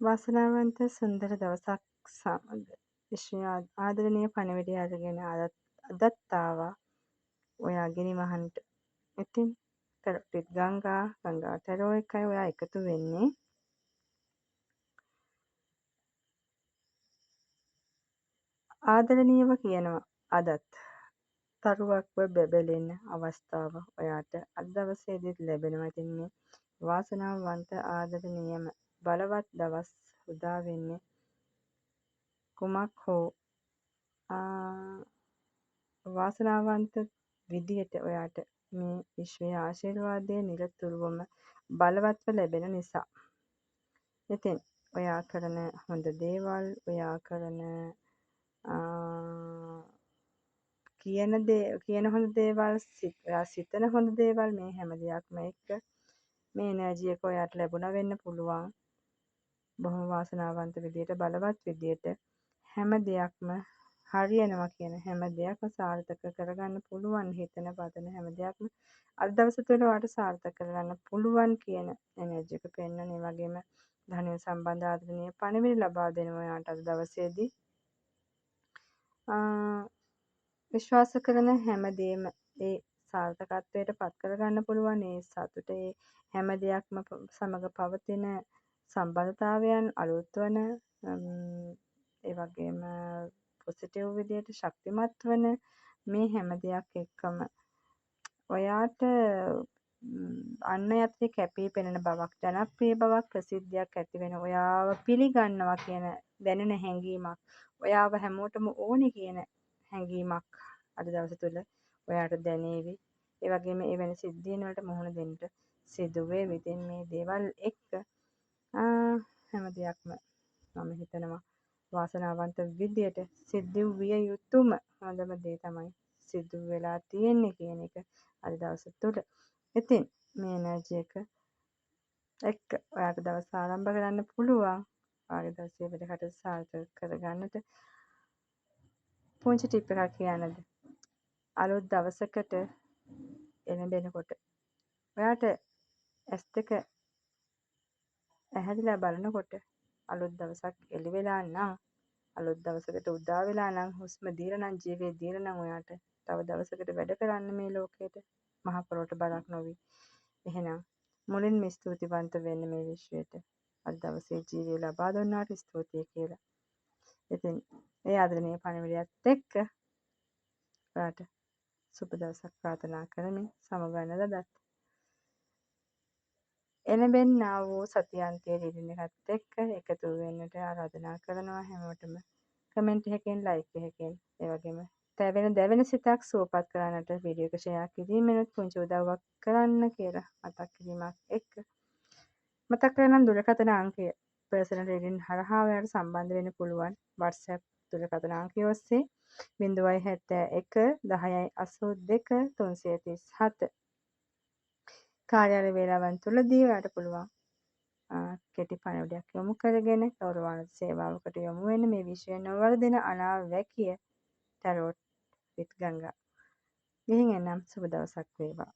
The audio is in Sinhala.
වාසනාවන්ත සුන්දර දවසක් සමග විශ්වයා ආදරණීය පණිවිඩය අරගෙන අදත් ආවා ඔයා ගිනිමහන්ට. ඉතින් ටෙරොටිත් ගංගා ටෙරෝ එකයි ඔයා එකතු වෙන්නේ. ආදරණීයව කියනවා අදත් තරුවක්ව බැබලෙන්න අවස්ථාව ඔයාට අද දවසේදීත් ලැබෙනවා. ඉතින් මේ වාසනාවන්ත ආදරණීයම බලවත් දවස් උදා වෙන්නේ කුමක් හෝ වාසනාවන්ත විදියට ඔයාට මේ විශ්වයේ ආශිර්වාදය නිරතුරුවම බලවත්ව ලැබෙන නිසා. ඉතින් ඔයා කරන හොඳ දේවල්, ඔයා කරන කියන හොඳ දේවල්, ඔයා සිතන හොඳ දේවල් මේ හැම දෙයක්ම එක්ක මේ එනර්ජි එක ඔයාට ලැබුණා වෙන්න පුළුවන්. බොහොම වාසනාවන්ත විදියට බලවත් විදියට හැම දෙයක්ම හරියනවා කියන හැම දෙයක්ම සාර්ථක කරගන්න පුළුවන් හිතන පතන හැම දෙයක්ම අද දවස තුළ ඔයාට සාර්ථක කරගන්න පුළුවන් කියන එනර්ජි එක පෙන්වන. ඒ වගේම ධනය සම්බන්ධ ආදරණීය පණිවිඩ ලබා දෙනවා ඔයාට අද දවසේදී. විශ්වාස කරන හැම දෙයක්ම ඒ සාර්ථකත්වයට පත් කරගන්න පුළුවන්. ඒ සතුට ඒ හැම දෙයක්ම සමග පවතින සම්බන්ධතාවයන් අලුත් වන ඒ වගේම පොසිටිව් විදියට ශක්තිමත් වන මේ හැම දෙයක් එක්කම ඔයාට අන් අයත් කැපී පෙනෙන බවක්, ජනප්‍රිය බවක්, ප්‍රසිද්ධියක් ඇති වෙන, ඔයාව පිළිගන්නවා කියන දැනෙන හැඟීමක්, ඔයාව හැමෝටම ඕනේ කියන හැඟීමක් අද දවස තුළ ඔයාට දැනේවි. ඒ වගේම එවැනි සිද්ධීන් වලට මුහුණ දෙන්න සිදු වේවි. ඉතින් මේ දේවල් එක්ක හැම දෙයක්ම මම හිතනවා වාසනාවන්ත විදියට සිද්ධ විය යුතුම හොඳම දේ තමයි සිදු වෙලා තියෙන්නේ කියන එක අද දවස තුළ. ඉතින් මේ එනර්ජි එක එක්ක ඔයාට දවස ආරම්භ කරන්න පුළුවන්. ඔයාගේ දවසේ වැඩ කටයුතු සාර්ථක කරගන්නට පුංචි ටිප් එකක් කියන්නද? අලුත් දවසකට එළඹෙනකොට ඔයාට S2 ඇහැරිලා බලනකොට අලුත් දවසක් එළි වෙලා නම්, අලුත් දවසකට උදා වෙලා නම්, හුස්ම දීලා නම්, ජීවේ දීලා නම් ඔයාට තව දවසකට වැඩ කරන්න මේ ලෝකෙට මහ පොළොවට බරක් නොවි. එහෙනම් මුලින්ම ස්තුතිවන්ත වෙන්න මේ විශ්වයට. අද දවසේ ජීවය ලබා දුන්නාට ස්තුතියි කියලා. ඉතින් ඒ ආදරණීය පණිවිඩයත් එක්ක ඔයාට සුබ දවසක් ප්‍රාර්ථනා කරමින් සමගන්න ලදත් එළඹෙන්නා වූ සතියන්තයේ රීඩින් එකත් එක්ක එකතු වෙන්නට ආරාධනා කරනවා හැමෝටම. කමෙන්ට් එකකින්, ලයික් එකකින්, ඒ වගේම දැවෙන සිතක් සුවපත් කරන්නට වීඩියෝ එක ෂෙයා කිරීමෙනුත් පුංචි උදව්වක් කරන්න කියලා මතක් කිරීමක් එක්ක මතක් කරනම් දුරකථන අංකය පර්සනල් රීඩින් හරහා ඔයාලට සම්බන්ධ වෙන්න පුළුවන් WhatsApp දුරකථන අංකය ඔස්සේ 071 10 82 337 කාර්යාල වේලාවන් තුලදී ඔයාලට පුළුවන් කෙටි පණිවිඩයක් යොමු කරගෙන ගෞරවාන්විත සේවාවකට යොමු වෙන්න මේ විශ්වය නොවර්ධන අනාවැකිය ටැරෝට් විත් ගංගා. ගිහින් එනම් සුබ දවසක් වේවා.